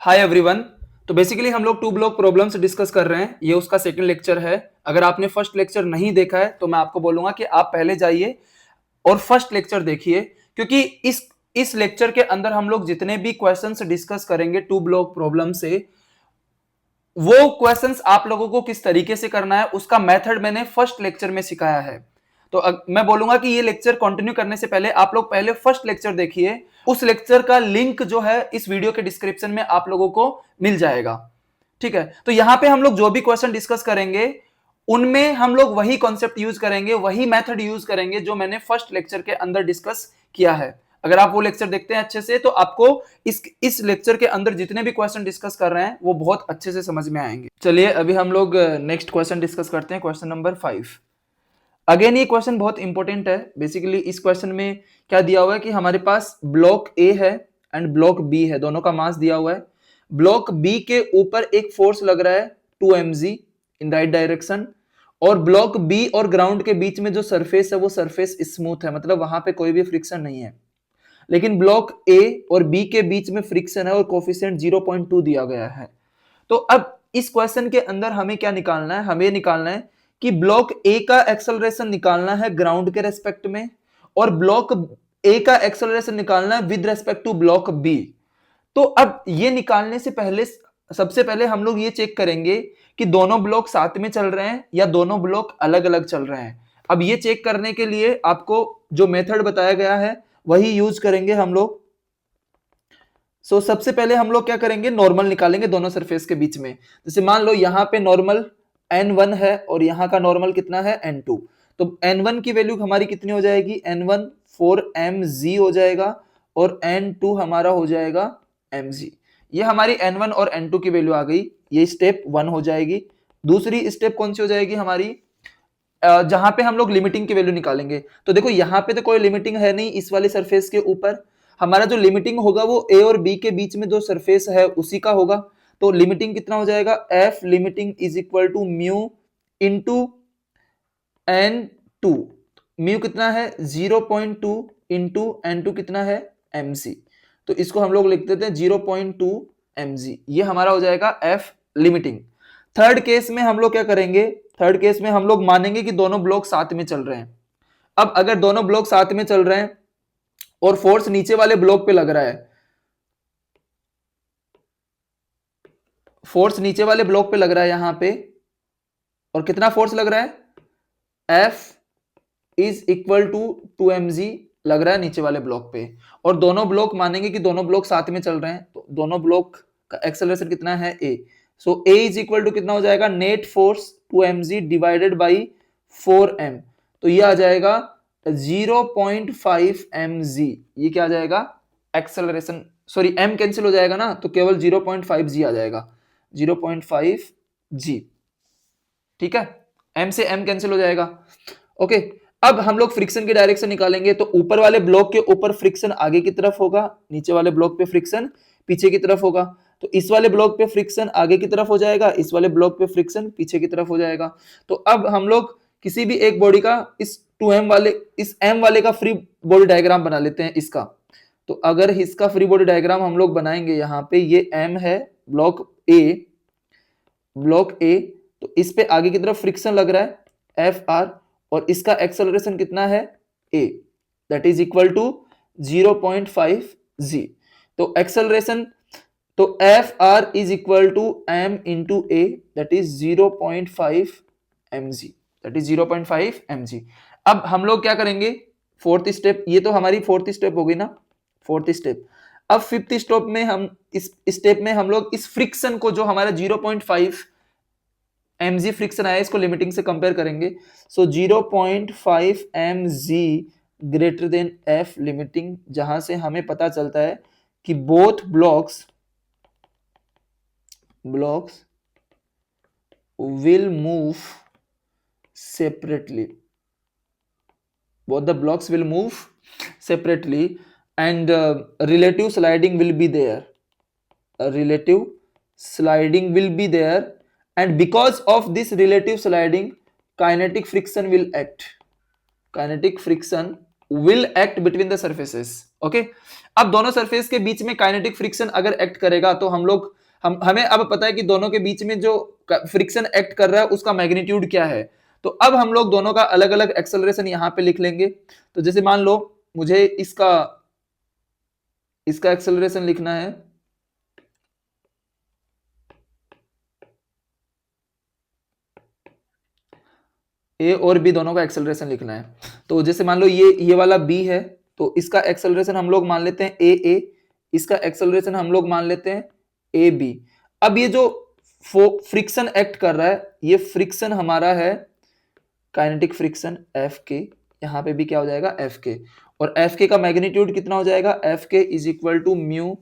Hi everyone. तो basically हम लोग टू ब्लॉक प्रॉब्लम्स डिस्कस कर रहे हैं। ये उसका सेकंड लेक्चर है। अगर आपने फर्स्ट लेक्चर नहीं देखा है तो मैं आपको बोलूंगा कि आप पहले जाइए और फर्स्ट लेक्चर देखिए, क्योंकि इस लेक्चर के अंदर हम लोग जितने भी क्वेश्चंस डिस्कस करेंगे टू ब्लॉक प्रॉब्लम से, वो क्वेश्चंस आप लोगों को किस तरीके से करना है उसका मेथड मैंने फर्स्ट लेक्चर में सिखाया है। तो मैं बोलूंगा कि ये लेक्चर कंटिन्यू करने से पहले आप लोग पहले फर्स्ट लेक्चर देखिए। उस लेक्चर का लिंक जो है इस वीडियो के डिस्क्रिप्शन में आप लोगों को मिल जाएगा। ठीक है, तो यहां पे हम लोग जो भी क्वेश्चन डिस्कस करेंगे उनमें हम लोग वही कॉन्सेप्ट यूज करेंगे, वही मेथड यूज करेंगे जो मैंने फर्स्ट लेक्चर के अंदर डिस्कस किया है। अगर आप वो लेक्चर देखते हैं अच्छे से तो आपको इस लेक्चर के अंदर जितने भी क्वेश्चन डिस्कस कर रहे हैं वो बहुत अच्छे से समझ में आएंगे। चलिए अभी हम लोग नेक्स्ट क्वेश्चन डिस्कस करते हैं, क्वेश्चन नंबर 5। अगेन ये क्वेश्चन बहुत इंपॉर्टेंट है। बेसिकली इस क्वेश्चन में क्या दिया हुआ है कि हमारे पास ब्लॉक ए है एंड ब्लॉक बी है, दोनों का मास दिया हुआ है। ब्लॉक बी के ऊपर एक फोर्स लग रहा है 2 mg इन राइट डायरेक्शन, और ब्लॉक बी और ग्राउंड के बीच में जो सरफेस है वो सरफेस स्मूथ है, मतलब वहां पे कोई भी फ्रिक्शन नहीं है। लेकिन ब्लॉक ए और बी के बीच में फ्रिक्शन है और कोफिशिएंट 0.2 दिया गया है। तो अब इस क्वेश्चन के अंदर हमें क्या निकालना है? हमें निकालना है कि ब्लॉक ए का एक्सेलरेशन निकालना है ग्राउंड के रेस्पेक्ट में, और ब्लॉक ए का एक्सेलरेशन निकालना है with respect to block B. तो अब ये निकालने से पहले सबसे पहले हम लोग ये चेक करेंगे कि दोनों ब्लॉक साथ में चल रहे हैं या दोनों ब्लॉक अलग अलग चल रहे हैं। अब ये चेक करने के लिए आपको जो मेथड बताया गया है वही यूज करेंगे हम लोग। सबसे पहले हम लोग क्या करेंगे, नॉर्मल निकालेंगे दोनों सरफेस के बीच में। जैसे मान लो यहाँ पे नॉर्मल n1 है और यहाँ का नॉर्मल कितना है n2। तो n1 की वैल्यू हमारी कितनी हो जाएगी, n1 4mg हो जाएगा और n2 हमारा हो जाएगा mg। ये हमारी n1 और n2 की वैल्यू आ गई, ये स्टेप 1 हो जाएगी। दूसरी स्टेप कौन सी हो जाएगी हमारी, जहां पे हम लोग लिमिटिंग की वैल्यू निकालेंगे। तो देखो यहाँ पे तो कोई लिमिटिंग है नहीं इस वाले सरफेस के ऊपर। हमारा जो लिमिटिंग होगा वो ए और बी के बीच में जो सरफेस है उसी का होगा। तो लिमिटिंग कितना हो जाएगा, F limiting is equal to mu into n2। Mu कितना है 0.2 इंटू n2 कितना है mc। तो इसको हम लोग लिख देते हैं 0.2 mg। ये हमारा हो जाएगा f लिमिटिंग। थर्ड केस में हम लोग क्या करेंगे, थर्ड केस में हम लोग मानेंगे कि दोनों ब्लॉक साथ में चल रहे हैं। अब अगर दोनों ब्लॉक साथ में चल रहे हैं और फोर्स नीचे वाले ब्लॉक पे लग रहा है, फोर्स नीचे वाले ब्लॉक पे लग रहा है यहां पे, और कितना फोर्स लग रहा है, F is equal to 2mg लग रहा है नीचे वाले ब्लॉक पे। और दोनों ब्लॉक मानेंगे कि दोनों ब्लॉक साथ में चल रहे हैं, तो दोनों ब्लॉक का एक्सेलरेशन कितना है a। So a is equal to कितना हो जाएगा, net force 2mg divided by 4m। तो ये आ जाएगा 0.5 mg। ये क्या आ जाएगा, एक्सेलरेशन, सॉरी m कैंसिल हो जाएगा ना, तो केवल 0.5 g आ जाएगा, 0.5 g। ठीक है, m से m कैंसिल हो जाएगा। ओके, अब हम लोग फ्रिक्शन की डायरेक्शन निकालेंगे। तो ऊपर वाले ब्लॉक के ऊपर फ्रिक्शन आगे की तरफ होगा, नीचे वाले ब्लॉक पे फ्रिक्शन पीछे की तरफ होगा। तो इस वाले ब्लॉक पे फ्रिक्शन आगे की तरफ हो जाएगा, इस वाले ब्लॉक पे फ्रिक्शन पीछे की तरफ हो जाएगा। तो अब हम लोग किसी भी एक बॉडी का इस 2m वाले, इस m वाले का फ्री बॉडी डायग्राम बना लेते हैं इसका। तो अगर इसका फ्री बॉडी डायग्राम हम लोग बनाएंगे, यहाँ पे ये m है ब्लॉक ए, ब्लॉक ए। तो इस पे आगे की तरफ फ्रिक्शन लग रहा है Fr, और इसका एक्सेलरेशन कितना है a, that is equal to 0.5 g। तो एक्सेलरेशन, तो Fr is equal to m into a, that is 0.5 mg, that is 0.5 mg। अब हम लोग क्या करेंगे, फोर्थ स्टेप, ये तो हमारी फोर्थ स्टेप हो गई ना, फोर्थ स्टेप। अब फिफ्थ स्टेप में हम, इस स्टेप में हम लोग इस फ्रिक्शन को जो हमारा 0.5 mg फ्रिक्शन आया इसको लिमिटिंग से कंपेयर करेंगे। सो 0.5 mg greater than f limiting, जहां से हमें पता चलता है कि both blocks will move separately, both the blocks will move separately and relative sliding will be there, a relative sliding will be there, and because of this relative sliding kinetic friction will act, kinetic friction will act between the surfaces. Okay, अब दोनों surface के बीच में kinetic friction अगर act करेगा तो हमें अब पता है कि दोनों के बीच में जो फ्रिक्शन एक्ट कर रहा है उसका मैग्नीट्यूड क्या है। तो अब हम लोग दोनों का अलग अलग एक्सेलरेशन यहां पे लिख लेंगे। तो जैसे मान लो मुझे इसका एक्सेलरेशन लिखना है, ए और बी दोनों का एक्सेलरेशन लिखना है। तो जैसे मान लो ये वाला बी है, तो इसका एक्सेलरेशन हम लोग मान लेते हैं ए, इसका एक्सेलरेशन हम लोग मान लेते हैं ए बी। अब ये जो फ्रिक्शन एक्ट कर रहा है, ये फ्रिक्शन हमारा है काइनेटिक फ्रिक्शन एफ के, यहां पे भी क्या हो जाएगा एफ के, और एफ के का मैग्नीट्यूड कितना हो जाएगा, F K is equal to mu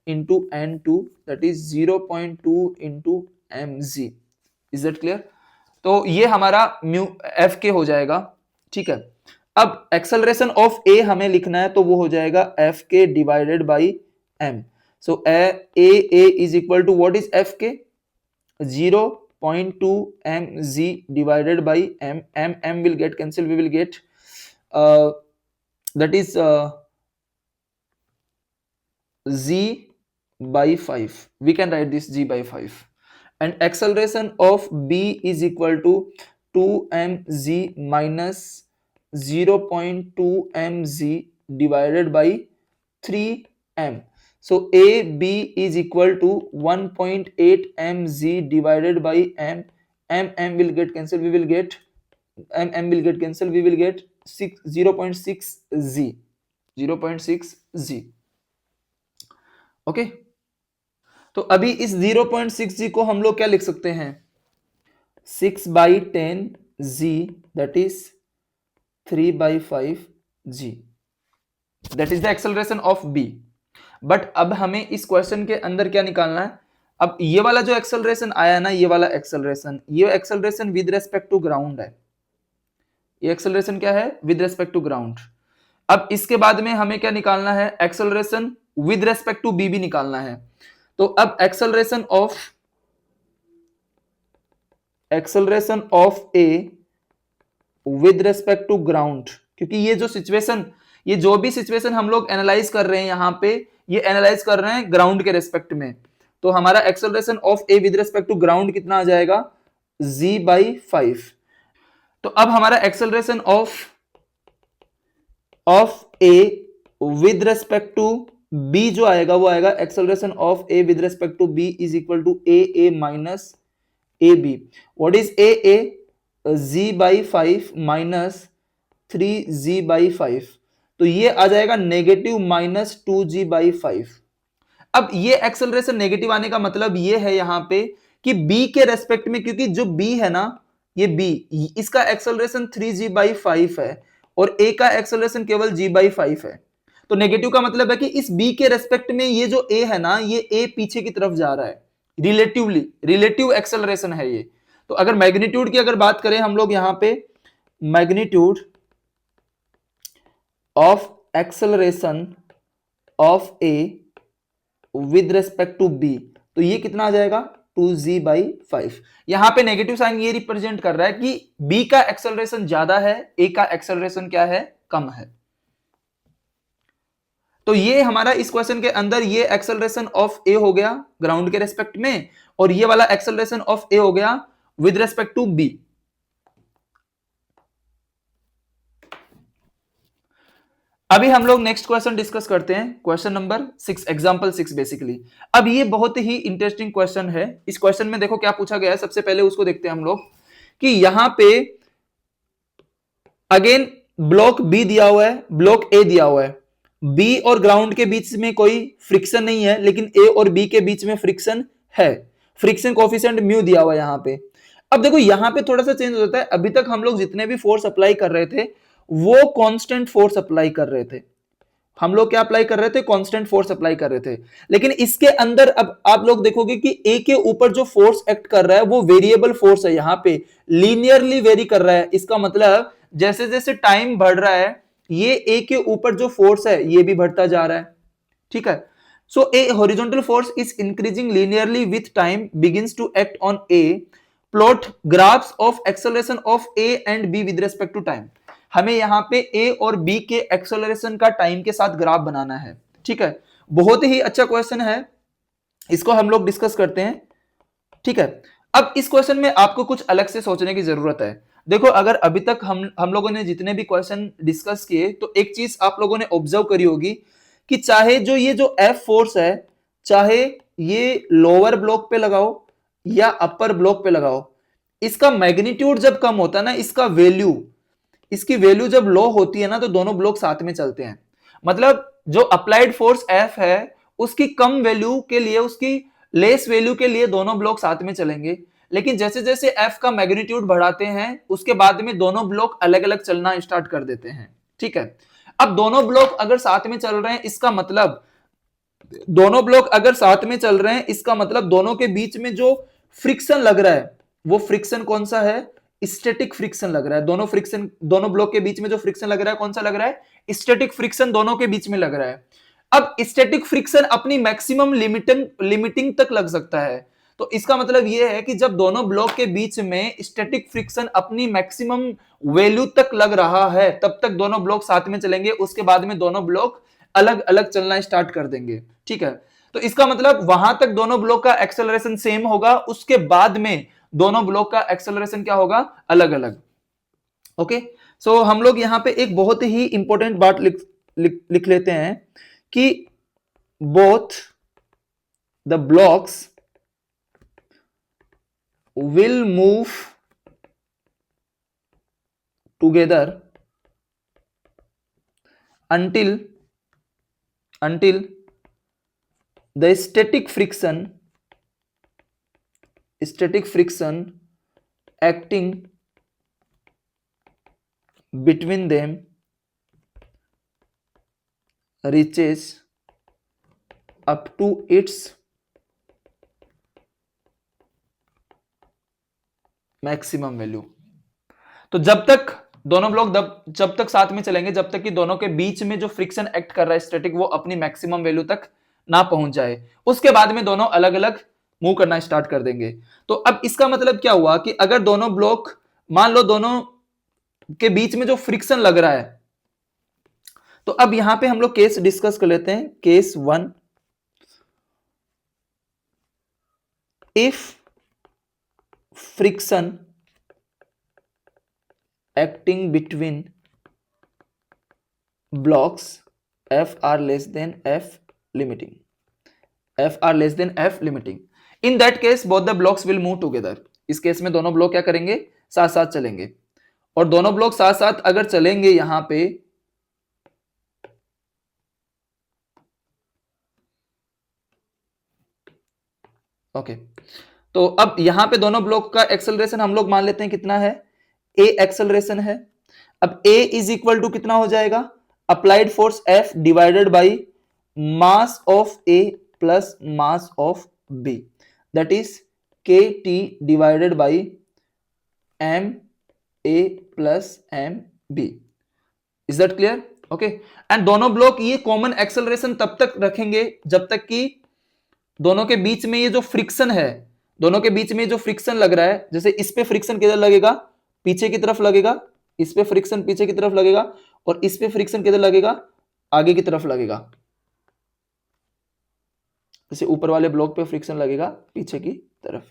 into N two, that is 0.2 into M G. Is that clear? तो ये हमारा म्यू एफ के हो जाएगा, ठीक है। अब एक्सेलरेशन ऑफ ए हमें लिखना है, तो वो हो जाएगा F K divided by M. So A is equal to what is F K, 0.2 mg divided by m will get cancelled, we will get that is g by 5, we can write this g by 5, and acceleration of b is equal to 2 mg minus 0.2 mg divided by 3m. So AB is equal to 1.8 mg divided by m. M will get cancelled. We will get m will get cancelled. We will get 0.6 g. 0.6 g. Okay, तो अभी इस 0.6 g को हम लोग क्या लिख सकते हैं, 6/10 g, that is 3/5 g. That is the acceleration of B. But अब हमें इस क्वेश्चन के अंदर क्या निकालना है, अब ये वाला जो एक्सेलरेशन आया ना, ये वाला एक्सेलरेशन, ये acceleration with respect to ground है। ये एक्सेलरेशन क्या है, विद रेस्पेक्ट टू ग्राउंड। अब इसके बाद में हमें क्या निकालना है, acceleration with respect to B भी निकालना है। तो अब acceleration of A with respect to ground, क्योंकि ये जो भी सिचुएशन हम लोग एनालाइज कर रहे हैं यहां पे, ये एनालाइज कर रहे हैं ग्राउंड के रेस्पेक्ट में। तो हमारा acceleration of A with respect to ground कितना आ जाएगा, g by 5। तो अब हमारा acceleration of A with respect to B जो आएगा, वो आएगा acceleration of A with respect to B is equal to A minus A B. What is A, g by 5 minus 3g by 5, तो ये आ जाएगा नेगेटिव -2g by 5। अब ये acceleration negative आने का मतलब ये है यहां पे कि b के रेस्पेक्ट में, क्योंकि जो b है ना, ये b, इसका एक्सेलरेशन 3g by 5 है और a का एक्सेलरेशन केवल g by 5 है। तो नेगेटिव का मतलब है कि इस b के रेस्पेक्ट में ये जो a है ना, ये a पीछे की तरफ जा रहा है, रिलेटिव एक्सेलरेशन है ये। तो अगर मैग्नीट्यूड की अगर बात करें हम लोग यहां पे, magnitude of acceleration of A with respect to B, तो ये कितना आ जाएगा, 2g by 5। यहां पे नेगेटिव साइन ये रिप्रेजेंट कर रहा है कि B का एक्सेलरेशन ज्यादा है, A का एक्सेलरेशन क्या है, कम है। तो ये हमारा इस क्वेश्चन के अंदर ये एक्सेलरेशन ऑफ A हो गया ग्राउंड के रेस्पेक्ट में, और ये वाला एक्सेलरेशन ऑफ A हो गया विद रेस्पेक्ट टू B। अभी हम लोग नेक्स्ट क्वेश्चन डिस्कस करते हैं, क्वेश्चन नंबर 6, एग्जांपल 6 बेसिकली। अब ये बहुत ही इंटरेस्टिंग क्वेश्चन है। इस क्वेश्चन में देखो क्या पूछा गया है, सबसे पहले उसको देखते हैं हम लोग कि यहां पे अगेन ब्लॉक बी दिया हुआ है, ब्लॉक ए दिया हुआ है, बी और ग्राउंड के बीच में कोई फ्रिक्शन नहीं है, लेकिन ए और बी के बीच में फ्रिक्शन है। फ्रिक्शन कोफिशिएंट म्यू दिया हुआ है यहां पे। अब देखो यहां पे थोड़ा सा चेंज हो जाता है। अभी तक हम लोग जितने भी फोर्स अप्लाई कर रहे थे वो कांस्टेंट फोर्स अप्लाई कर रहे थे, हम लोग क्या अप्लाई कर रहे थे, कांस्टेंट फोर्स अप्लाई कर रहे थे। लेकिन इसके अंदर अब आप लोग देखोगे कि ए के ऊपर जो फोर्स एक्ट कर रहा है वो वेरिएबल फोर्स है, यहां पे लीनियरली वेरी कर रहा है। इसका मतलब जैसे जैसे टाइम बढ़ रहा है, ये ए के ऊपर जो फोर्स है ये भी बढ़ता जा रहा है, ठीक है। So a horizontal force is increasing linearly with time, begins to act on A, plot graphs of acceleration of A and B with respect to time. हमें यहाँ पे ए और बी के एक्सेलरेशन का टाइम के साथ ग्राफ बनाना है। ठीक है, बहुत ही अच्छा क्वेश्चन है, इसको हम लोग डिस्कस करते हैं। ठीक है, अब इस क्वेश्चन में आपको कुछ अलग से सोचने की जरूरत है। देखो, अगर अभी तक हम लोगों ने जितने भी क्वेश्चन डिस्कस किए, तो एक चीज आप लोगों ने ऑब्जर्व करी होगी कि चाहे ये जो एफ फोर्स है, चाहे ये लोअर ब्लॉक पे लगाओ या अपर ब्लॉक पे लगाओ, इसका मैग्नीट्यूड जब कम होता है ना, इसकी वैल्यू जब लो होती है ना, तो दोनों ब्लॉक साथ में चलते हैं। मतलब जो अप्लाइड फोर्स एफ है, उसकी कम वैल्यू के लिए, उसकी लेस वैल्यू के लिए दोनों ब्लॉक साथ में चलेंगे। लेकिन जैसे जैसे एफ का मैग्नीट्यूड बढ़ाते हैं, उसके बाद में दोनों ब्लॉक अलग अलग चलना स्टार्ट कर देते हैं। ठीक है, अब दोनों ब्लॉक अगर साथ में चल रहे हैं, इसका मतलब दोनों के बीच में जो फ्रिक्शन लग रहा है, वो फ्रिक्शन कौन सा है? स्टैटिक फ्रिक्शन लग रहा है। दोनों ब्लॉक के बीच में जो फ्रिक्शन लग रहा है, कौन सा लग रहा है? स्टैटिक फ्रिक्शन दोनों के बीच में लग रहा है। अब स्टैटिक फ्रिक्शन अपनी मैक्सिमम लिमिटिंग तक लग सकता है। तो इसका मतलब यह है कि जब दोनों ब्लॉक के बीच में स्टैटिक फ्रिक्शन अपनी मैक्सिमम वैल्यू तक लग रहा है, तब तक दोनों ब्लॉक साथ में चलेंगे। उसके बाद में दोनों ब्लॉक अलग अलग चलना स्टार्ट कर देंगे। ठीक है, तो इसका मतलब वहां तक दोनों ब्लॉक का एक्सेलरेशन सेम होगा, उसके बाद में दोनों ब्लॉक का एक्सेलरेशन क्या होगा? अलग अलग। ओके, सो हम लोग यहां पे एक बहुत ही इंपॉर्टेंट बात लिख लेते हैं कि both the blocks will move together until the static friction acting between them reaches up to its maximum value. तो जब तक दोनों ब्लॉक जब तक साथ में चलेंगे, जब तक कि दोनों के बीच में जो फ्रिक्शन एक्ट कर रहा है स्टैटिक, वो अपनी मैक्सिमम वैल्यू तक ना पहुंच जाए, उसके बाद में दोनों अलग अलग मूव करना स्टार्ट कर देंगे। तो अब इसका मतलब क्या हुआ कि अगर दोनों ब्लॉक, मान लो दोनों के बीच में जो फ्रिक्शन लग रहा है, तो अब यहां पे हम लोग केस डिस्कस कर लेते हैं। Case 1, if friction acting between blocks F are less than F limiting. In that case both the blocks will move together. इस केस में दोनों ब्लॉक क्या करेंगे? साथ साथ चलेंगे। और दोनों ब्लॉक साथ साथ अगर चलेंगे यहां पे, ओके, तो अब यहां पे दोनों ब्लॉक का एक्सेलरेशन हम लोग मान लेते हैं कितना है? ए एक्सेलरेशन है। अब ए इज इक्वल टू कितना हो जाएगा? Applied force F divided by mass of A plus mass of B, that is K T divided by M A plus M B. Is that clear? Okay, and दोनों block ये common acceleration तब तक रखेंगे जब तक कि दोनों के बीच में ये जो फ्रिक्शन है, दोनों के बीच में जो फ्रिक्शन लग रहा है, जैसे इस पे फ्रिक्शन किधर लगेगा? पीछे की तरफ लगेगा। इस पे फ्रिक्शन पीछे की तरफ लगेगा, और इस पे फ्रिक्शन किधर लगेगा? आगे की तरफ लगेगा। जैसे ऊपर वाले ब्लॉक पे फ्रिक्शन लगेगा पीछे की तरफ।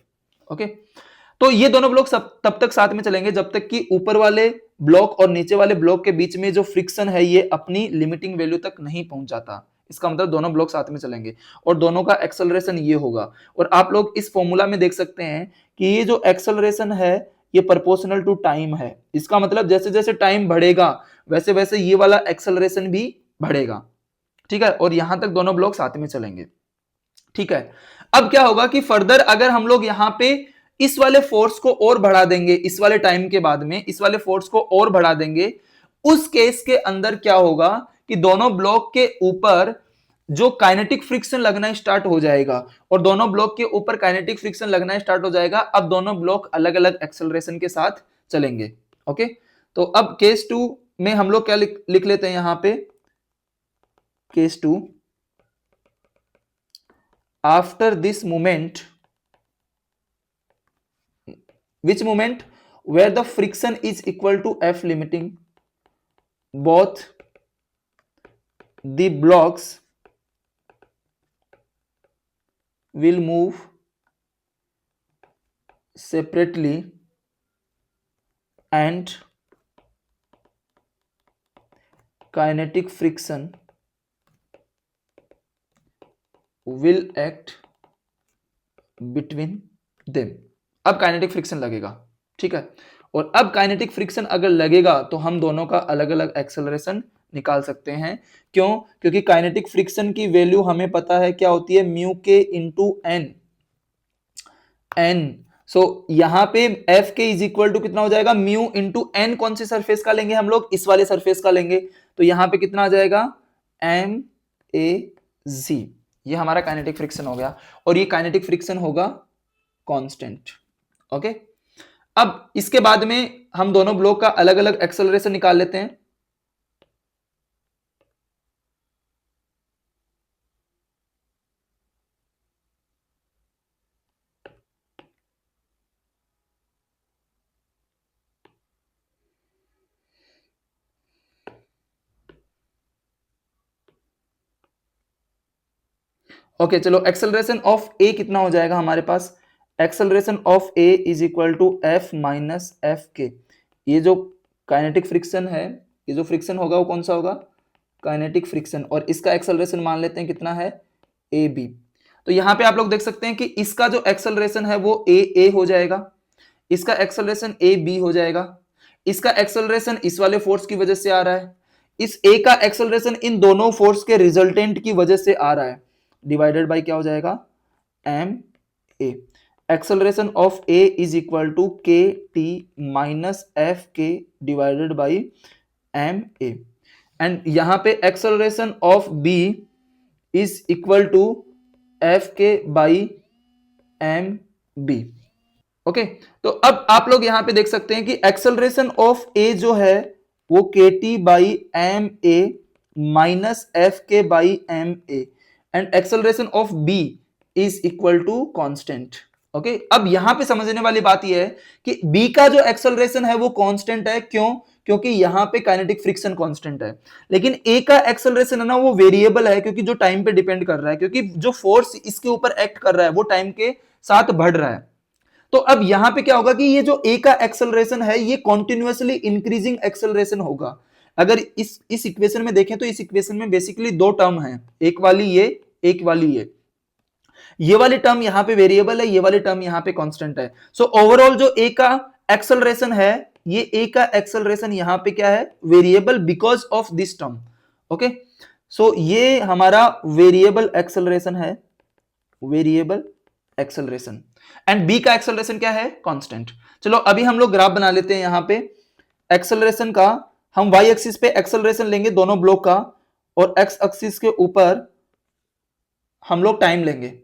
ओके, तो ये दोनों ब्लॉक तब तक साथ में चलेंगे जब तक कि ऊपर वाले ब्लॉक और नीचे वाले ब्लॉक के बीच में जो फ्रिक्शन है, ये अपनी लिमिटिंग वैल्यू तक नहीं पहुंच जाता। इसका मतलब दोनों ब्लॉक साथ में चलेंगे और दोनों का एक्सेलरेशन ये होगा। और आप लोग इस फॉर्मूला में देख सकते हैं कि ये जो एक्सेलरेशन है, ये प्रोपोर्शनल टू टाइम है। इसका मतलब जैसे जैसे टाइम बढ़ेगा, वैसे वैसे ये वाला एक्सेलरेशन भी बढ़ेगा। ठीक है, और यहां तक दोनों ब्लॉक साथ में चलेंगे। ठीक है, अब क्या होगा कि फर्दर अगर हम लोग यहां पे इस वाले फोर्स को और बढ़ा देंगे, इस वाले टाइम के बाद में इस वाले फोर्स को और बढ़ा देंगे, उस केस के अंदर क्या होगा कि दोनों ब्लॉक के ऊपर जो काइनेटिक फ्रिक्शन लगना स्टार्ट हो जाएगा, और दोनों ब्लॉक के ऊपर काइनेटिक फ्रिक्शन लगना स्टार्ट हो जाएगा। अब दोनों ब्लॉक अलग अलग एक्सेलरेशन के साथ चलेंगे। ओके, तो अब केस 2 में हम लोग क्या लिख लेते हैं यहां पे? Case 2, after this moment, which moment? Where the friction is equal to F limiting, both the blocks will move separately and kinetic friction will act between them। अब काइनेटिक फ्रिक्शन लगेगा, ठीक है, और अब काइनेटिक फ्रिक्शन अगर लगेगा तो हम दोनों का अलग अलग एक्सेलरेशन निकाल सकते हैं। क्यों? क्योंकि काइनेटिक फ्रिक्शन की वैल्यू हमें पता है क्या होती है, म्यू के इंटू एन। सो यहां पे F K is equal to कितना हो जाएगा, म्यू इंटू एन। कौन से सरफेस का लेंगे हम लोग, इस वाले सरफेस का लेंगे, तो यहां पे कितना आ जाएगा, एम ए जी। ये हमारा काइनेटिक फ्रिक्शन हो गया, और ये काइनेटिक फ्रिक्शन होगा कांस्टेंट। ओके, अब इसके बाद में हम दोनों ब्लॉक का अलग अलग एक्सेलरेशन निकाल लेते हैं। ओके चलो, एक्सेलरेशन ऑफ ए कितना हो जाएगा हमारे पास, acceleration of A is equal to F minus F K. ये जो काइनेटिक फ्रिक्शन है, ये जो फ्रिक्शन होगा वो कौन सा होगा, काइनेटिक फ्रिक्शन, और इसका एक्सेलरेशन मान लेते हैं कितना है, ए बी। तो यहां पे आप लोग देख सकते हैं कि इसका जो एक्सेलरेशन है वो ए हो जाएगा, इसका एक्सेलरेशन ए बी हो जाएगा, इसका एक्सेलरेशन इस वाले फोर्स की वजह से आ रहा है, इस ए का एक्सेलरेशन इन दोनों फोर्स के रिजल्टेंट की वजह से आ रहा है, डिवाइडेड बाय क्या हो जाएगा, M A. Acceleration of A is equal to K T minus F K divided by M A, and यहां पे acceleration of B is equal to F K by M B. Okay, तो अब आप लोग यहां पे देख सकते हैं कि एक्सेलरेशन ऑफ ए जो है वो K T by M A minus F K by M A, and acceleration of B is equal to constant. Okay, अब यहां पे समझने वाली बात यह है कि बी का जो एक्सेलरेशन है वो कांस्टेंट है। क्यों? क्योंकि यहां पे काइनेटिक फ्रिक्शन कांस्टेंट है, लेकिन ए का एक्सेलरेशन है ना वो वेरिएबल है, क्योंकि जो टाइम पे डिपेंड कर रहा है, क्योंकि जो फोर्स इसके ऊपर एक्ट कर रहा है वो टाइम के साथ बढ़ रहा है। तो अब यहां पे क्या होगा कि ये जो ए का एक्सेलरेशन है ये कॉन्टिन्यूअसली इंक्रीजिंग एक्सेलरेशन होगा। अगर इस इक्वेशन में देखें तो इस इक्वेशन में बेसिकली दो टर्म है, एक वाली ये, एक वाली ये वाली टर्म यहां पे वेरिएबल है, ये वाली टर्म यहां पे कांस्टेंट है। सो ओवरऑल जो ए का एक्सेलरेशन है, ये ए का एक्सेलरेशन यहां पे क्या है, variable because of this term. Okay, so ये हमारा वेरिएबल एक्सेलरेशन है, वेरिएबल एक्सेलरेशन, एंड बी का एक्सेलरेशन क्या है, कांस्टेंट। चलो अभी हम लोग ग्राफ बना लेते हैं यहां पे एक्सेलरेशन का। हम वाई एक्सिस पे एक्सेलरेशन लेंगे दोनों ब्लॉक का, और एक्स एक्सिस के ऊपर हम लोग टाइम लेंगे।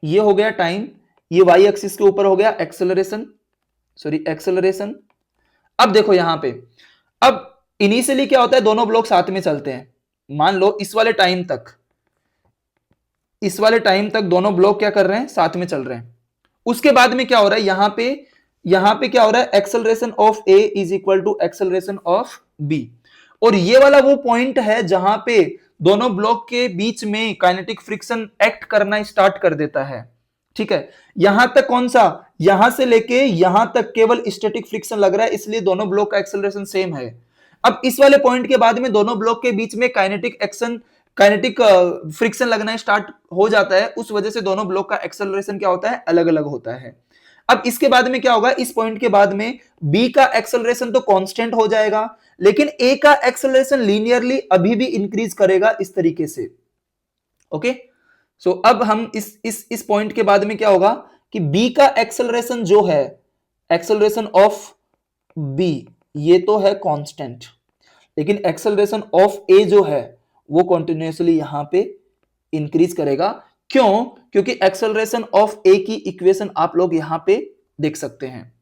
ये हो गया टाइम, ये वाई एक्सिस के ऊपर हो गया एक्सेलरेशन, सॉरी एक्सेलरेशन। अब देखो यहां पे, अब इनिशियली क्या होता है, दोनों ब्लॉक साथ में चलते हैं, मान लो इस वाले टाइम तक, इस वाले टाइम तक दोनों ब्लॉक क्या कर रहे हैं, साथ में चल रहे हैं। उसके बाद में क्या हो रहा है, यहां पे क्या हो रहा है, acceleration of A is equal to acceleration of B, और ये वाला वो पॉइंट है जहां पे दोनों ब्लॉक के बीच में काइनेटिक फ्रिक्शन एक्ट करना स्टार्ट कर देता है। ठीक है, यहां तक कौन सा, यहां से लेके यहां तक केवल स्टैटिक फ्रिक्शन लग रहा है, इसलिए दोनों ब्लॉक का एक्सेलरेशन सेम है। अब इस वाले पॉइंट के बाद में दोनों ब्लॉक के बीच में काइनेटिक फ्रिक्शन लगना स्टार्ट हो जाता है, उस वजह से दोनों ब्लॉक का एक्सेलरेशन क्या होता है, अलग अलग होता है। अब इसके बाद में क्या होगा, इस पॉइंट के बाद में बी का एक्सेलरेशन तो कांस्टेंट हो जाएगा, लेकिन ए का एक्सेलरेशन लीनियरली अभी भी इंक्रीज करेगा इस तरीके से। ओके, सो अब हम इस पॉइंट के बाद में क्या होगा कि बी का एक्सेलरेशन जो है, एक्सेलरेशन ऑफ बी ये तो है कांस्टेंट, लेकिन एक्सेलरेशन ऑफ ए जो है वो कंटिन्यूअसली यहां पे इंक्रीज करेगा। क्यों? क्योंकि एक्सेलरेशन ऑफ ए की इक्वेशन आप लोग यहां पे देख सकते हैं,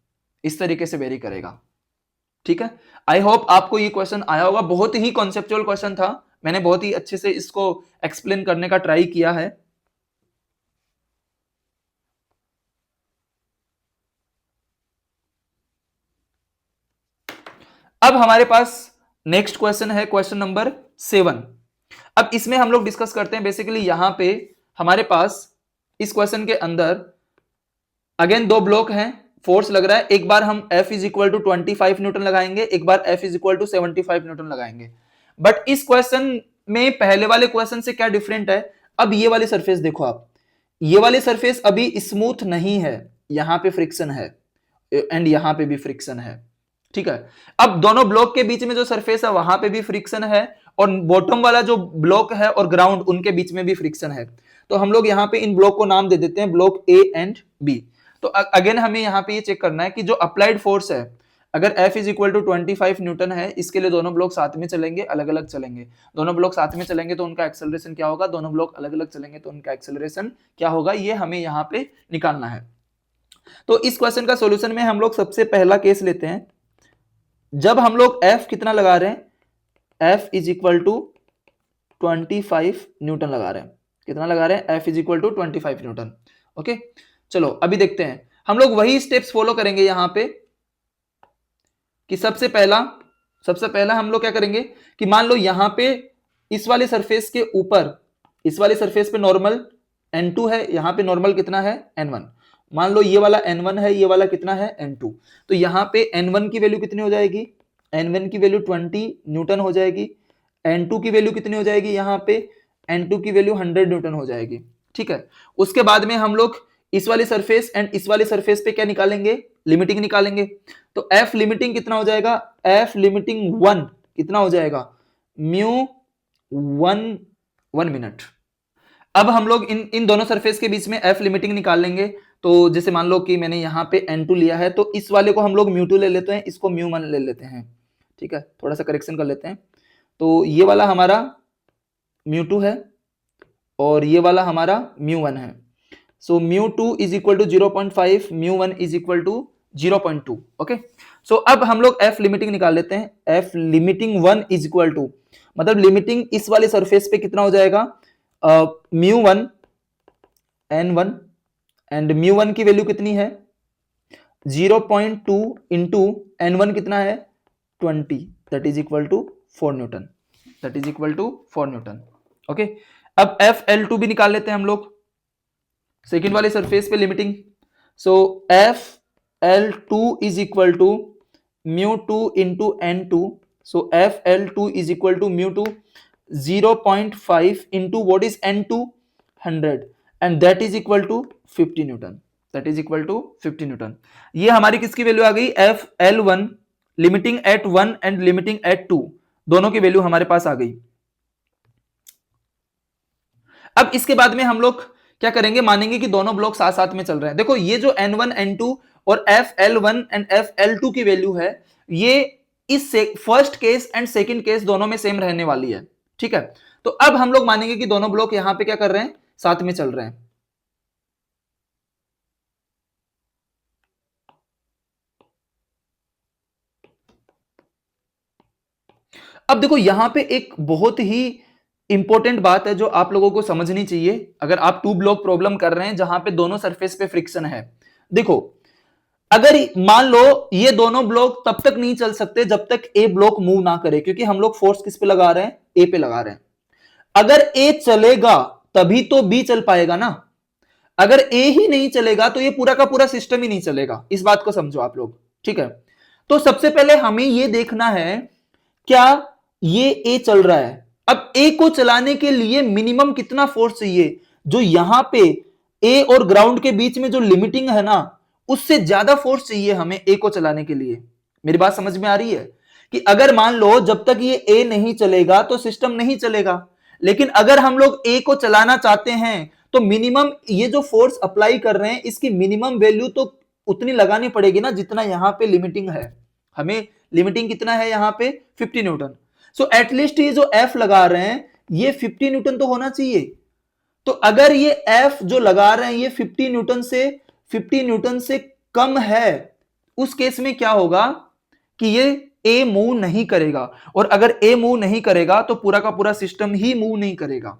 इस तरीके से वेरी करेगा। ठीक है, आई होप आपको ये क्वेश्चन आया होगा, बहुत ही कॉन्सेप्चुअल क्वेश्चन था, मैंने बहुत ही अच्छे से इसको एक्सप्लेन करने का ट्राई किया है। अब हमारे पास नेक्स्ट क्वेश्चन है क्वेश्चन नंबर 7। अब इसमें हम लोग डिस्कस करते हैं बेसिकली यहां पे हमारे पास इस क्वेश्चन के अंदर अगेन दो ब्लॉक हैं, फोर्स लग रहा है, एक बार हम F is equal to 25 newton लगाएंगे, एक बार F is equal to 75 newton लगाएंगे। बट इस क्वेश्चन में पहले वाले क्वेश्चन से क्या डिफरेंट है, अब ये वाली सरफेस देखो आप, ये वाली सरफेस अभी स्मूथ नहीं है, यहां पे फ्रिक्शन है एंड यहां पे भी फ्रिक्शन है, ठीक है। अब दोनों ब्लॉक के बीच में जो सरफेस है वहां पे भी फ्रिक्शन है और बॉटम वाला जो ब्लॉक है और ग्राउंड उनके बीच में भी फ्रिक्शन है। तो हम लोग यहाँ पे इन ब्लॉक को नाम दे देते हैं ब्लॉक ए एंड बी। तो अगेन हमें यहाँ पे ये चेक करना है कि जो अप्लाइड फोर्स है अगर F is equal to 25 newton है, इसके लिए दोनों ब्लॉक साथ में चलेंगे, अलग अलग चलेंगे। दोनों ब्लॉक साथ में चलेंगे तो उनका एक्सेलरेशन क्या होगा, दोनों ब्लॉक अलग अलग चलेंगे तो उनका एक्सेलरेशन क्या होगा, ये हमें यहाँ पे निकालना है। तो इस क्वेश्चन का सोल्यूशन में हम लोग सबसे पहला केस लेते हैं, जब हम लोग F कितना लगा रहे हैं, F is equal to 25 newton लगा रहे हैं, कितना लगा रहे हैं, F is equal to 25 newton. Okay चलो अभी देखते हैं, हम लोग वही स्टेप्स फॉलो करेंगे यहां पे कि सबसे पहला हम लोग क्या करेंगे कि मान लो यहां पे इस वाले सरफेस के ऊपर, इस वाले सरफेस पे नॉर्मल N2 है, यहां पे नॉर्मल कितना है N1, मान लो ये वाला N1 है, ये वाला कितना है N2, तो यहां पे N1 की वैल्यू कितनी हो जाएगी, N1 की वैल्यू 20 न्यूटन हो जाएगी, N2 की वैल्यू कितनी हो जाएगी, यहां पे N2 की वैल्यू 100 न्यूटन हो जाएगी, ठीक है। उसके बाद में हम लोग इस वाली सरफेस एंड इस वाली सरफेस पे क्या निकालेंगे, लिमिटिंग निकालेंगे। तो F लिमिटिंग कितना हो जाएगा, F लिमिटिंग 1 कितना हो जाएगा, म्यू 1 मिनट। अब हम लोग इन दोनों सरफेस के बीच में F लिमिटिंग निकाल लेंगे। तो जैसे मान लो कि मैंने यहाँ पे N2 लिया है तो इस वाले को हम लोग म्यू 2 ले लेते हैं, इसको म्यू 1 ले लेते हैं, ठीक है, थोड़ा सा करेक्शन कर लेते हैं। तो ये वाला हमारा म्यू 2 है और ये वाला हमारा म्यू 1 है। So mu 2 is equal to 0.5, mu 1 is equal to 0.2। Okay so अब हम लोग F लिमिटिंग निकाल लेते हैं, F limiting 1 is equal to, मतलब लिमिटिंग इस वाले सरफेस पे कितना हो जाएगा, म्यू 1 N1 एंड म्यू 1 की वैल्यू कितनी है 0.2 इंटू N1 कितना है 20, that is equal to 4 newton, that is equal to 4 newton. Okay अब FL2 भी निकाल लेते हैं हम लोग सेकेंड वाले सरफेस पे limiting. So FL2 is equal to mu 2 into N2, so FL2 is equal to mu 2 0.5 into what is N2 100 and that is equal to 50 newton, that is equal to 50 newton. ये हमारी किसकी value आ गई, FL1 limiting at 1 and limiting at 2, दोनों की value हमारे पास आ गई। अब इसके बाद में हम लोग क्या करेंगे, मानेंगे कि दोनों ब्लॉक साथ साथ में चल रहे हैं। देखो ये जो N1 N2 और FL1 एंड FL2 की वैल्यू है, ये इस first case and second case दोनों में सेम रहने वाली है, ठीक है। तो अब हम लोग मानेंगे कि दोनों ब्लॉक यहां पे क्या कर रहे हैं, साथ में चल रहे हैं। अब देखो यहां पे एक बहुत ही इंपॉर्टेंट बात है जो आप लोगों को समझनी चाहिए अगर आप टू ब्लॉक प्रॉब्लम कर रहे हैं जहां पे दोनों सरफेस पे फ्रिक्शन है। देखो अगर मान लो ये दोनों ब्लॉक तब तक नहीं चल सकते जब तक ए ब्लॉक मूव ना करे, क्योंकि हम लोग फोर्स किस पे लगा रहे हैं, ए पे लगा रहे हैं। अगर ए चलेगा तभी तो बी चल पाएगा ना, अगर ए ही नहीं चलेगा तो ये पूरा का पूरा सिस्टम ही नहीं चलेगा, इस बात को समझो आप लोग, ठीक है। तो सबसे पहले हमें ये देखना है क्या ये ए चल रहा है। अब ए को चलाने के लिए मिनिमम कितना फोर्स चाहिए, जो यहां पे ए और ग्राउंड के बीच में जो लिमिटिंग है ना, उससे ज्यादा फोर्स चाहिए हमें ए को चलाने के लिए। मेरी बात समझ में आ रही है कि अगर मान लो जब तक ये ए नहीं चलेगा तो सिस्टम नहीं चलेगा, लेकिन अगर हम लोग ए को चलाना चाहते हैं तो मिनिमम ये जो फोर्स अप्लाई कर रहे हैं इसकी मिनिमम वैल्यू तो उतनी लगानी पड़ेगी ना जितना यहां पे लिमिटिंग है। हमें लिमिटिंग कितना है यहां पे 50 न्यूटन। सो एटलीस्ट ये जो F लगा रहे हैं ये 50 न्यूटन तो होना चाहिए। तो अगर ये F जो लगा रहे हैं ये 50 न्यूटन से कम है, उस केस में क्या होगा कि ये A मूव नहीं करेगा, और अगर A मूव नहीं करेगा तो पूरा का पूरा सिस्टम ही मूव नहीं करेगा।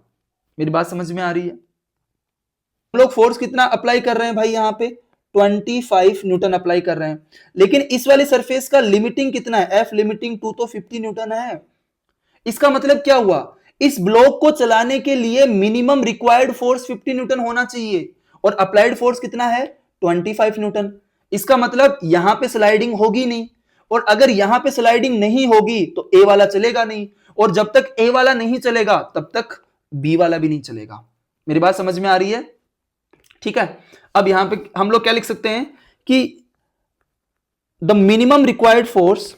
मेरी बात समझ में आ रही है। हम लोग फोर्स कितना अप्लाई कर रहे हैं भाई, यहां पे 25 न्यूटन अप्लाई कर रहे हैं, लेकिन इस वाली सरफेस का लिमिटिंग कितना है, एफ लिमिटिंग 2 तो 50 न्यूटन है। इसका मतलब क्या हुआ, इस ब्लॉक को चलाने के लिए मिनिमम रिक्वायर्ड फोर्स 50 न्यूटन होना चाहिए और अप्लाइड फोर्स कितना है 25 न्यूटन। इसका मतलब यहां पे स्लाइडिंग होगी नहीं, और अगर यहां पे स्लाइडिंग नहीं होगी तो ए वाला चलेगा नहीं, और जब तक ए वाला नहीं चलेगा तब तक बी वाला भी नहीं चलेगा। मेरी बात समझ में आ रही है? ठीक है, अब यहां पे हम लोग क्या लिख सकते हैं कि the minimum required force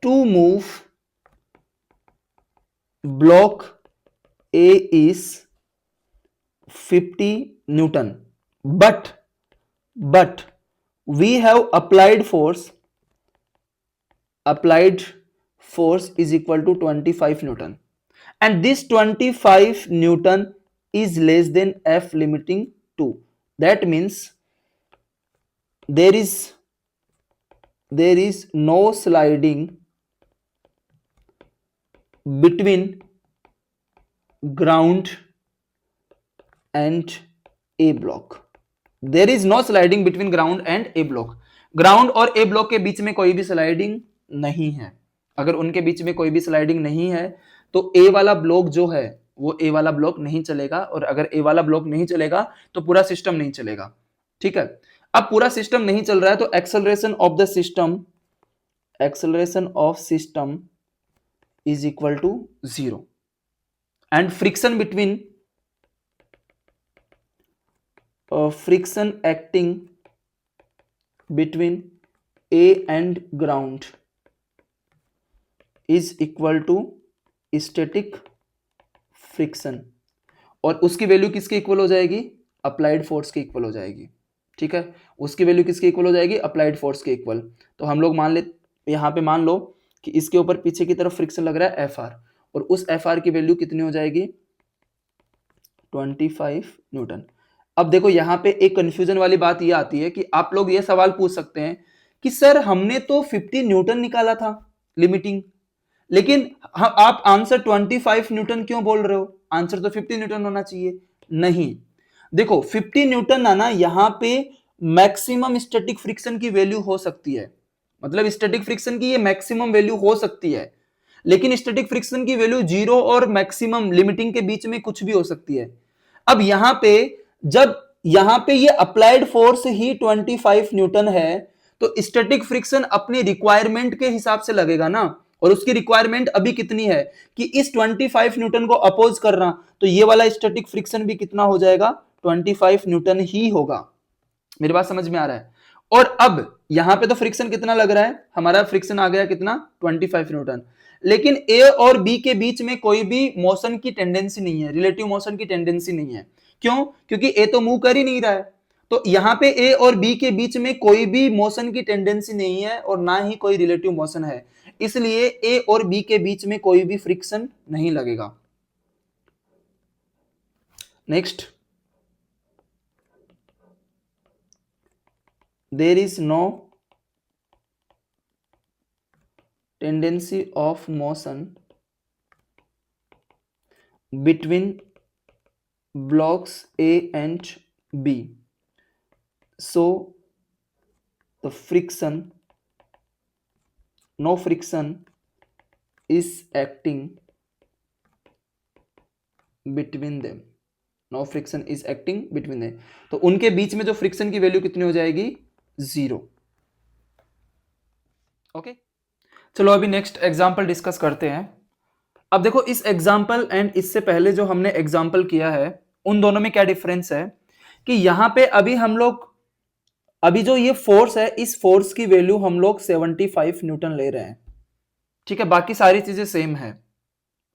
to move block A is 50 Newton, but we have applied force is equal to 25 Newton, and this 25 Newton is less than F limiting 2. That means there is no sliding between ground and A block. There is no sliding between ground and A block. Ground और ए block के बीच में कोई भी sliding नहीं है। अगर उनके बीच में कोई भी स्लाइडिंग नहीं है तो ए वाला ब्लॉक जो है वो ए वाला ब्लॉक नहीं चलेगा, और अगर ए वाला ब्लॉक नहीं चलेगा तो पूरा सिस्टम नहीं चलेगा। ठीक है, अब पूरा सिस्टम नहीं चल रहा है तो acceleration of system is equal to 0, and friction acting between A and ground is equal to static friction, और उसकी वैल्यू किसके इक्वल हो जाएगी, अप्लाइड फोर्स के इक्वल हो जाएगी। ठीक है, उसकी वैल्यू किसके इक्वल हो जाएगी, अप्लाइड फोर्स के इक्वल। तो हम लोग यहां पे मान लो कि इसके ऊपर पीछे की तरफ फ्रिक्शन लग रहा है Fr, और उस Fr की वैल्यू कितनी हो जाएगी 25 न्यूटन। अब देखो यहां पे एक कंफ्यूजन वाली बात ये आती है कि आप लोग ये सवाल पूछ सकते हैं कि सर हमने तो 50 न्यूटन निकाला था लिमिटिंग, लेकिन आप आंसर 25 न्यूटन क्यों बोल रहे हो, आंसर तो 50 न्यूटन होना चाहिए। नहीं, देखो 50 न्यूटन आना यहां पे मैक्सिमम स्टैटिक फ्रिक्शन की वैल्यू हो सकती है, मतलब स्टैटिक फ्रिक्शन की ये मैक्सिमम वैल्यू हो सकती है, लेकिन स्टैटिक फ्रिक्शन की वैल्यू 0 और मैक्सिमम लिमिटिंग के बीच में कुछ भी हो सकती है। अब यहां पे जब यहां पे ये अप्लाइड फोर्स ही 25 न्यूटन है तो स्टैटिक फ्रिक्शन अपनी रिक्वायरमेंट के हिसाब से लगेगा ना, और उसकी रिक्वायरमेंट अभी कितनी है कि इस 25 न्यूटन को अपोज करना, तो ये वाला स्टैटिक फ्रिक्शन भी कितना हो जाएगा 25 न्यूटन ही होगा। मेरी बात समझ में आ रहा है? और अब यहां पे तो फ्रिक्शन कितना लग रहा है, हमारा फ्रिक्शन आ गया कितना 25 न्यूटन, लेकिन ए और बी के बीच में कोई भी मोशन की टेंडेंसी नहीं है, रिलेटिव मोशन की टेंडेंसी नहीं है। क्यों? क्योंकि ए तो मूव कर ही नहीं रहा है, तो यहां पे ए और बी के बीच में कोई भी मोशन की टेंडेंसी नहीं है और ना ही कोई रिलेटिव मोशन है, इसलिए ए और बी के बीच में कोई भी फ्रिक्शन नहीं लगेगा। Next, there is no tendency of motion between blocks A and B, so the no friction is acting between them, no friction is acting between them, तो उनके बीच में जो फ्रिक्शन की वैल्यू कितनी हो जाएगी 0। ओके, चलो अभी नेक्स्ट एग्जांपल डिस्कस करते हैं। अब देखो इस एग्जांपल एंड इससे पहले जो हमने एग्जांपल किया है उन दोनों में क्या डिफरेंस है कि यहां पे अभी जो ये फोर्स है इस फोर्स की वैल्यू हम लोग 75 न्यूटन ले रहे हैं। ठीक है, बाकी सारी चीजें सेम है।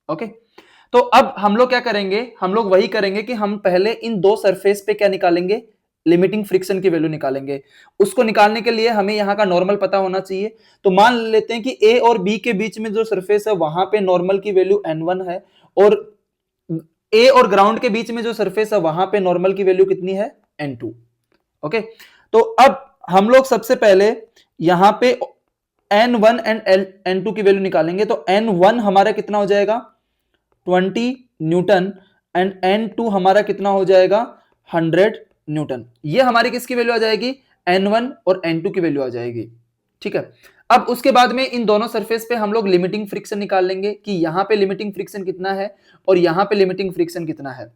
ओके, तो अब हम लोग क्या करेंगे, हम लोग वही करेंगे कि हम पहले इन दो सरफेस पे क्या निकालेंगे, लिमिटिंग फ्रिक्शन की वैल्यू निकालेंगे। उसको निकालने के लिए हमें यहां का नॉर्मल पता होना चाहिए, तो मान लेते हैं कि ए और बी के बीच में जो सरफेस है वहां पे नॉर्मल की वैल्यू n1 है, और ए और ग्राउंड के बीच में जो सरफेस है वहां पे नॉर्मल की वैल्यू कितनी है n2। ओके, तो अब हम लोग सबसे पहले यहां पे n1 एंड n2 की वैल्यू निकालेंगे, तो n1 हमारा कितना हो जाएगा 20 न्यूटन एंड N2 हमारा कितना हो जाएगा 100 न्यूटन। ये हमारी किसकी वैल्यू आ जाएगी N1 और N2 की वैल्यू आ जाएगी। ठीक है, अब उसके बाद में इन दोनों सरफेस पे हम लोग लिमिटिंग फ्रिक्शन निकाल लेंगे कि यहां पे लिमिटिंग फ्रिक्शन कितना है और यहां पे लिमिटिंग फ्रिक्शन कितना है।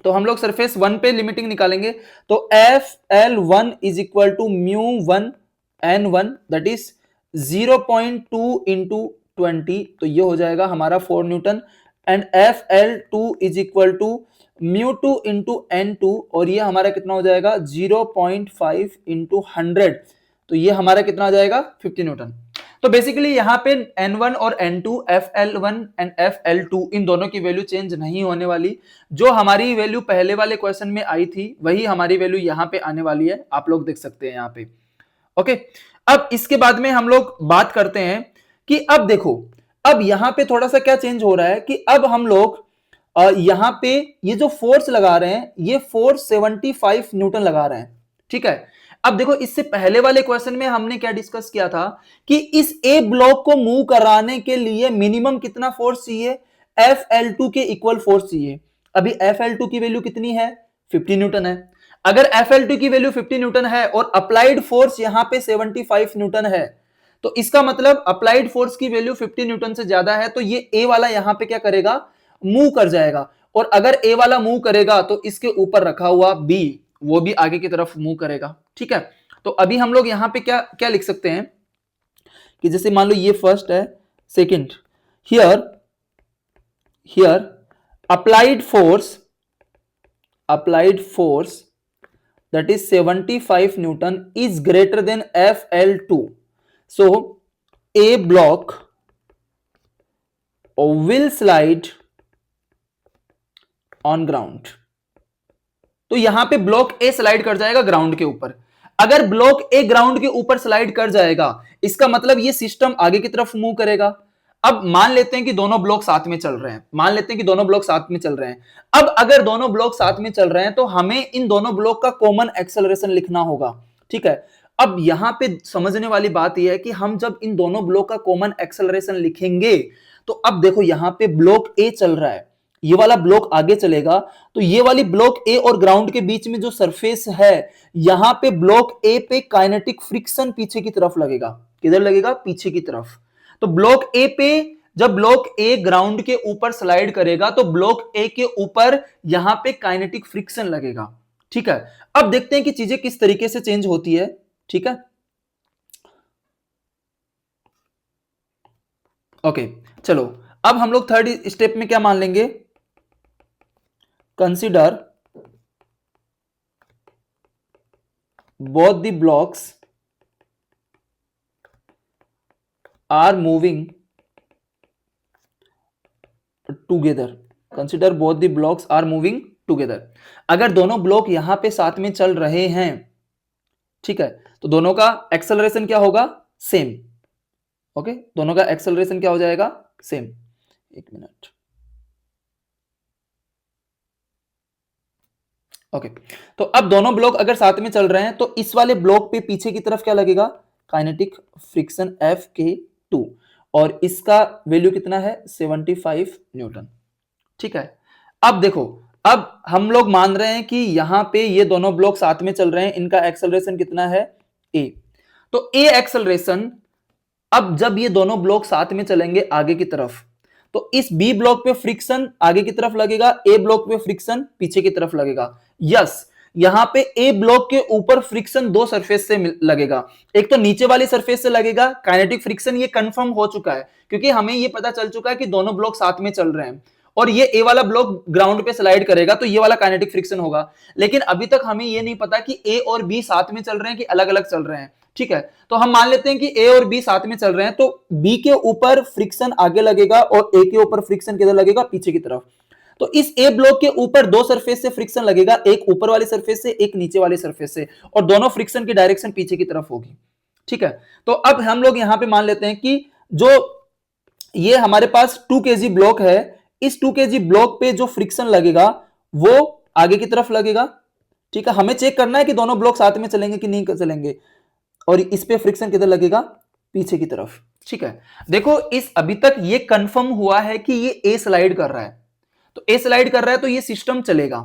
तो हम लोग सरफेस 1 पे लिमिटिंग निकालेंगे, तो FL1 is equal to μ1 N1 that is 0.2 into 20, तो ये हो जाएगा हमारा 4 newton. And FL2 is equal to μ2 into N2, और ये हमारा कितना हो जाएगा 0.5 इंटू 100, तो ये हमारा कितना आ जाएगा 50 न्यूटन। तो बेसिकली यहाँ पे N1 और N2, FL1 एंड FL2 इन दोनों की वैल्यू चेंज नहीं होने वाली। जो हमारी वैल्यू पहले वाले क्वेश्चन में आई थी वही हमारी वैल्यू यहाँ पे आने वाली है, आप लोग देख सकते हैं यहाँ पे। ओके, अब इसके बाद में हम लोग बात करते हैं कि अब देखो, अब यहाँ पे थोड़ा सा क्या चेंज हो रहा है कि अब हम लोग यहाँ पे ये जो फोर्स लगा रहे हैं ये फोर्स 75 न्यूटन लगा रहे हैं। ठीक है, अब देखो इससे पहले वाले क्वेश्चन में हमने क्या डिस्कस किया था कि इस ए ब्लॉक को मूव कराने के लिए मिनिमम कितना फोर्स चाहिए, FL2 के इक्वल फोर्स चाहिए। अभी FL2 की वैल्यू कितनी है 50 न्यूटन है। अगर FL2 की वैल्यू 50 न्यूटन है और अप्लाइड फोर्स यहां पे 75 न्यूटन है, तो इसका मतलब अप्लाइड फोर्स की वैल्यू 50 न्यूटन से ज्यादा है, तो ये ए वाला यहां पे क्या करेगा मूव कर जाएगा। और अगर ए वाला मूव करेगा तो इसके ऊपर रखा हुआ बी वो भी आगे की तरफ मूव करेगा। ठीक है, तो अभी हम लोग यहां पे क्या क्या लिख सकते हैं कि जैसे मान लो ये फर्स्ट है, second, here applied force that is 75 Newton is greater than FL2. So a block will slide on ground. तो यहां पे ब्लॉक ए स्लाइड कर जाएगा ग्राउंड के ऊपर। अगर ब्लॉक ए ग्राउंड के ऊपर स्लाइड कर जाएगा इसका मतलब ये सिस्टम आगे की तरफ मूव करेगा। अब मान लेते हैं कि दोनों ब्लॉक साथ में चल रहे हैं, अब अगर दोनों ब्लॉक साथ में चल रहे हैं तो हमें इन दोनों ब्लॉक का कॉमन एक्सेलरेशन लिखना होगा। ठीक है, अब यहां पे समझने वाली बात यह है कि हम जब इन दोनों ब्लॉक का कॉमन एक्सेलरेशन लिखेंगे तो अब देखो यहां पे ब्लॉक ए चल रहा है, ये वाला ब्लॉक आगे चलेगा, तो ये वाली ब्लॉक ए और ग्राउंड के बीच में जो सरफेस है यहां पे ब्लॉक ए पे काइनेटिक फ्रिक्शन पीछे की तरफ लगेगा। किधर लगेगा, पीछे की तरफ। तो ब्लॉक ए पे जब ब्लॉक ए ग्राउंड के ऊपर स्लाइड करेगा तो ब्लॉक ए के ऊपर यहां पे काइनेटिक फ्रिक्शन लगेगा। ठीक है, अब देखते हैं कि चीजें किस तरीके से चेंज होती है। ठीक है, ओके, चलो अब हम लोग थर्ड स्टेप में क्या मान लेंगे, consider both the blocks are moving together. Consider both the blocks are moving together. अगर दोनों ब्लॉक यहां पे साथ में चल रहे हैं, ठीक है, तो दोनों का एक्सेलरेशन क्या होगा, सेम। ओके, दोनों का एक्सेलरेशन क्या हो जाएगा, सेम। एक मिनट, ओके, तो अब दोनों ब्लॉक अगर साथ में चल रहे हैं तो इस वाले ब्लॉक पे पीछे की तरफ क्या लगेगा, काइनेटिक फ्रिक्शन FK2, और इसका वैल्यू कितना है 75 न्यूटन। ठीक है, अब देखो, अब हम लोग मान रहे हैं कि यहां पे ये दोनों ब्लॉक साथ में चल रहे हैं, इनका एक्सेलरेशन कितना है A, तो A एक्सेलरेशन, अब जब ये दोनों ब्लॉक साथ में चलेंगे आगे की तरफ तो इस B ब्लॉक पे फ्रिक्शन आगे की तरफ लगेगा, A ब्लॉक पे फ्रिक्शन पीछे की तरफ लगेगा। यस, यहां पे A ब्लॉक के ऊपर फ्रिक्शन दो सरफेस से लगेगा, एक तो नीचे वाली सरफेस से लगेगा, काइनेटिक फ्रिक्शन ये कंफर्म हो चुका है क्योंकि हमें ये पता चल चुका है कि दोनों ब्लॉक साथ में चल रहे हैं, और ये ए वाला ब्लॉक ग्राउंड पे स्लाइड करेगा तो ये वाला काइनेटिक फ्रिक्शन होगा। लेकिन अभी तक हमें ये नहीं पता कि ए और बी साथ में चल रहे हैं कि अलग अलग चल रहे हैं। ठीक है, तो हम मान लेते हैं कि ए और बी साथ में चल रहे हैं, तो बी के ऊपर फ्रिक्शन आगे लगेगा और ए के ऊपर फ्रिक्शन किधर लगेगा, पीछे की तरफ। तो इस ए ब्लॉक के ऊपर दो सरफेस से फ्रिक्शन लगेगा, एक ऊपर वाली सरफेस से, एक नीचे वाली सरफेस से, और दोनों फ्रिक्शन की डायरेक्शन पीछे की तरफ होगी। ठीक है, तो अब हम लोग यहां पे मान लेते हैं कि जो ये हमारे पास 2 kg ब्लॉक है, इस 2 kg ब्लॉक पे जो फ्रिक्शन लगेगा वो आगे की तरफ लगेगा। ठीक है, हमें चेक करना है कि दोनों ब्लॉक साथ में चलेंगे कि नहीं चलेंगे, और इस पे फ्रिक्शन किधर लगेगा, पीछे की तरफ। ठीक है, देखो इस अभी तक ये कंफर्म हुआ है कि ये ए स्लाइड कर रहा है, तो ए स्लाइड कर रहा है तो ये सिस्टम चलेगा।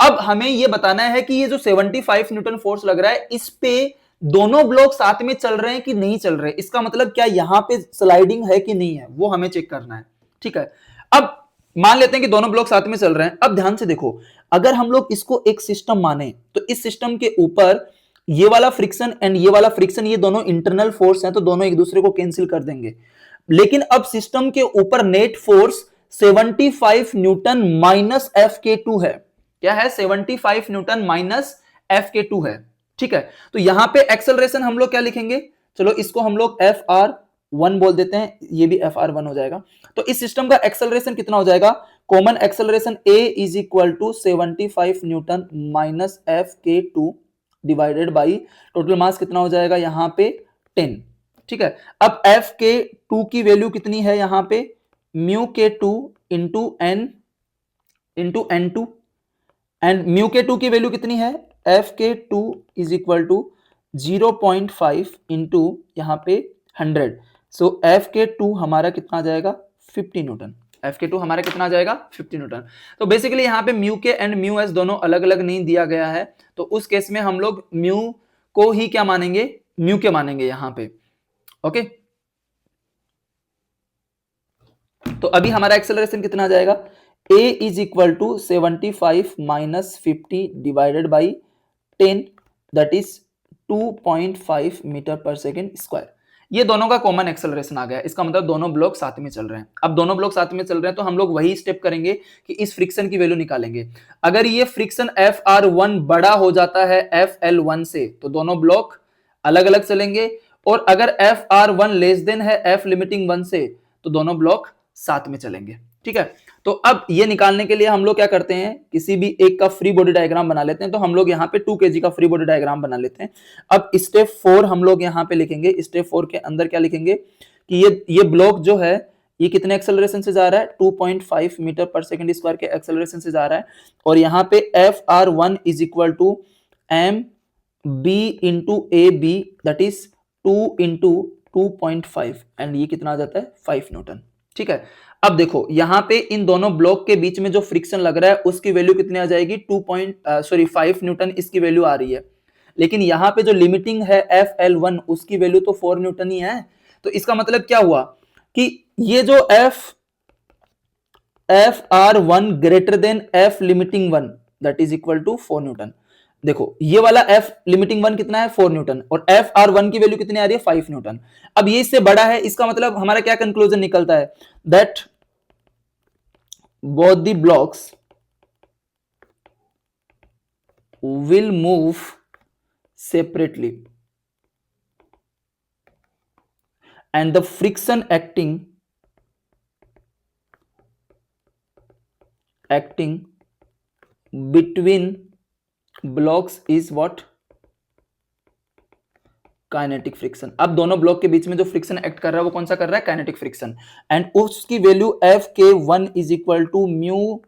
अब हमें ये बताना है कि ये जो 75 न्यूटन फोर्स लग रहा है इस पे दोनों ब्लॉक साथ में चल रहे हैं कि नहीं चल रहे, इसका मतलब क्या यहां पे स्लाइडिंग है कि नहीं है, वो हमें चेक करना है। ठीक है, अब मान लेते हैं कि दोनों ब्लॉक साथ में चल रहे हैं। अब ध्यान से देखो, अगर हम लोग इसको एक सिस्टम माने तो इस सिस्टम के ऊपर ये वाला फ्रिक्शन एंड ये वाला फ्रिक्शन, ये दोनों इंटरनल फोर्स हैं, तो दोनों एक दूसरे को कैंसिल कर देंगे। लेकिन अब सिस्टम के ऊपर net force 75 newton minus F K to है। क्या है? 75 newton minus F K to है। ठीक है, तो यहां पे एक्सेलरेशन हम लोग क्या लिखेंगे, चलो इसको हम लोग एफ आर वन बोल देते हैं, ये भी एफ आर वन हो जाएगा। तो इस सिस्टम का एक्सेलरेशन कितना हो जाएगा? Common acceleration A is equal to 75 newton minus F K two divided by total mass कितना हो जाएगा यहां पे 10। ठीक है, अब एफ के टू की वैल्यू कितनी है यहां पे? Mu K two into N two, and mu K two की वैल्यू कितनी है? F K two is equal to 0.5 into यहां पे 100। सो एफ के टू हमारा कितना आ जाएगा? 50 न्यूटन। एफ के टू हमारा कितना आ जाएगा? 50 न्यूटन। तो बेसिकली यहाँ पे म्यू के एंड म्यू एस दोनों अलग अलग नहीं दिया गया है, तो उस केस में हम लोग म्यू को ही क्या मानेंगे? म्यू के मानेंगे यहां पे। ओके, तो अभी हमारा एक्सेलरेशन कितना आ जाएगा? a is equal to 75 minus 50 divided by 10, that is 2.5 metre per second square. ये दोनों का कॉमन एक्सेलरेशन आ गया। इसका मतलब दोनों ब्लॉक साथ में चल रहे हैं। अब दोनों ब्लॉक साथ में चल रहे हैं तो हम लोग वही स्टेप करेंगे कि इस फ्रिक्शन की वैल्यू निकालेंगे। अगर ये फ्रिक्शन एफ आर वन बड़ा हो जाता है एफ एल वन से तो दोनों ब्लॉक अलग अलग चलेंगे, और अगर F R one less than है एफ लिमिटिंग वन से तो दोनों ब्लॉक साथ में चलेंगे। ठीक है, तो अब ये निकालने के लिए हम लोग क्या करते हैं, किसी भी एक का फ्री बॉडी डायग्राम बना लेते हैं। तो हम लोग यहाँ पे 2 kg का फ्री बॉडी डायग्राम बना लेते हैं। अब स्टेप 4 हम लोग यहाँ पे लिखेंगे। स्टेप 4 के अंदर क्या लिखेंगे कि ये ब्लॉक जो है ये कितने एक्सेलरेशन से जा रहा है? 2.5 मीटर पर सेकेंड स्क्वायर के एक्सेलरेशन से जा रहा है, और यहाँ पे F R one is equal to M B into A B, that is 2 into 2.5, and ये कितना आ जाता है? 5 न्यूटन। ठीक है, अब देखो यहां पे इन दोनों ब्लॉक के बीच में जो फ्रिक्शन लग रहा है उसकी वैल्यू कितनी आ जाएगी? 5 न्यूटन इसकी वैल्यू आ रही है, लेकिन यहां पे जो लिमिटिंग है एफ एल वन उसकी वैल्यू तो 4 न्यूटन ही है। तो इसका मतलब क्या हुआ कि ये जो F R one greater than F limiting one that is equal to 4 newton. देखो ये वाला एफ लिमिटिंग वन कितना है? 4 न्यूटन, और एफ आर वन की वैल्यू कितनी आ रही है? 5 न्यूटन। अब ये इससे बड़ा है, इसका मतलब हमारा क्या कंक्लूजन निकलता है? That both the blocks will move separately and the friction acting between blocks is what? Kinetic friction. अब दोनों ब्लॉक के बीच में जो फ्रिक्शन एक्ट कर रहा है वो कौन सा कर रहा है? Kinetic friction. एंड उसकी value F K one is equal to mu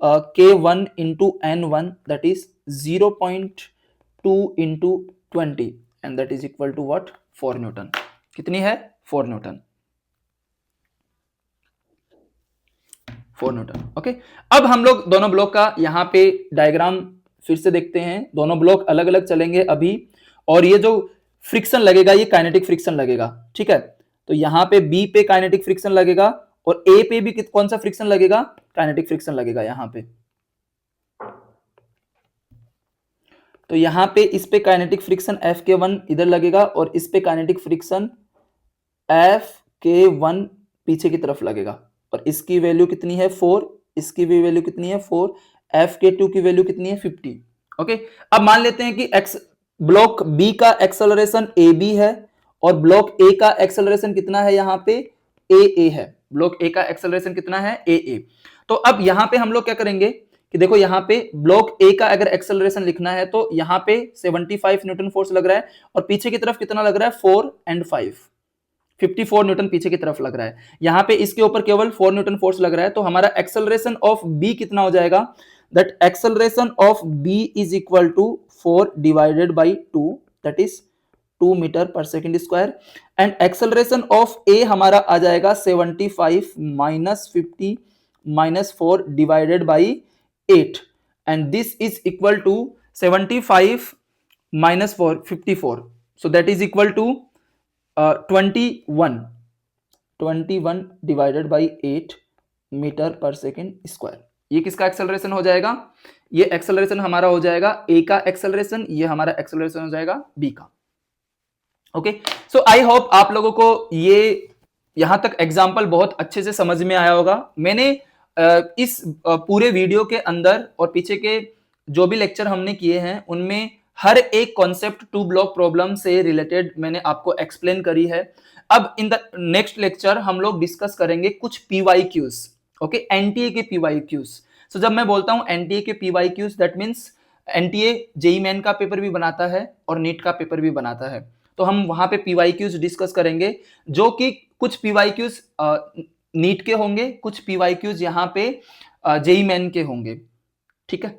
K one into N one, that is 0.2 into 20, and that is equal to what? 4 newton. कितनी है? 4 न्यूटन। 4 न्यूटन। ओके, अब हम लोग दोनों ब्लॉक का यहाँ पे डायग्राम फिर से देखते हैं। दोनों ब्लॉक अलग अलग चलेंगे अभी, और ये जो फ्रिक्शन लगेगा ये काइनेटिक फ्रिक्शन लगेगा। ठीक है, तो यहां पे बी पे काइनेटिक फ्रिक्शन लगेगा, और ए पे भी कौन सा फ्रिक्शन लगेगा? काइनेटिक फ्रिक्शन लगेगा यहां पे। तो यहां पे इस पे kinetic friction F K one इधर लगेगा, और इस पे kinetic friction F K one पीछे की तरफ लगेगा, और इसकी वैल्यू कितनी है? 4। इसकी भी वैल्यू कितनी है? 4। एफ के टू की वैल्यू कितनी है? 50। ओके, अब मान लेते हैं कि एक्स ब्लॉक बी का एक्सेलरेशन ए बी है, और ब्लॉक ए का एक्सेलरेशन कितना है? यहां पे ए ए है। ब्लॉक ए का एक्सेलरेशन कितना है? ए ए। तो अब यहां पे हम लोग क्या करेंगे कि देखो यहां पे ब्लॉक ए का अगर एक्सेलरेशन लिखना है तो यहां पे 75 न्यूटन फोर्स लग रहा है, और पीछे की तरफ कितना लग रहा है? 4 एंड 5, 54 न्यूटन पीछे की तरफ लग रहा है। यहां पे इसके ऊपर केवल 4 न्यूटन फोर्स लग रहा है, तो हमारा एक्सेलरेशन ऑफ बी कितना हो जाएगा? That acceleration of B is equal to 4 divided by 2, that is 2 metre per second square, and acceleration of A हमारा आ जाएगा 75 minus 50 -4 divided by 8 and this is equal to 75 minus 4 54, so that is equal to 21 divided by 8 metre per second square. ये किसका acceleration हो जाएगा? ये acceleration हमारा हो जाएगा ए का एक्सेलरेशन, ये हमारा एक्सेलरेशन हो जाएगा बी का। ओके, सो आई होप आप लोगों को ये यहां तक एग्जांपल बहुत अच्छे से समझ में आया होगा। मैंने इस पूरे वीडियो के अंदर और पीछे के जो भी लेक्चर हमने किए हैं उनमें हर एक कॉन्सेप्ट 2 ब्लॉक प्रॉब्लम से रिलेटेड मैंने आपको एक्सप्लेन करी है। अब इन द नेक्स्ट लेक्चर हम लोग डिस्कस करेंगे कुछ PYQs, ओके, एनटीए के PYQs। सो जब मैं बोलता हूं एनटीए के PYQs, that means NTA JEE main का पेपर भी बनाता है और नीट का पेपर भी बनाता है, तो हम वहां पे PYQs डिस्कस करेंगे, जो कि कुछ PYQs नीट के होंगे, कुछ PYQs यहाँ पे जेईई मेन के होंगे, ठीक है।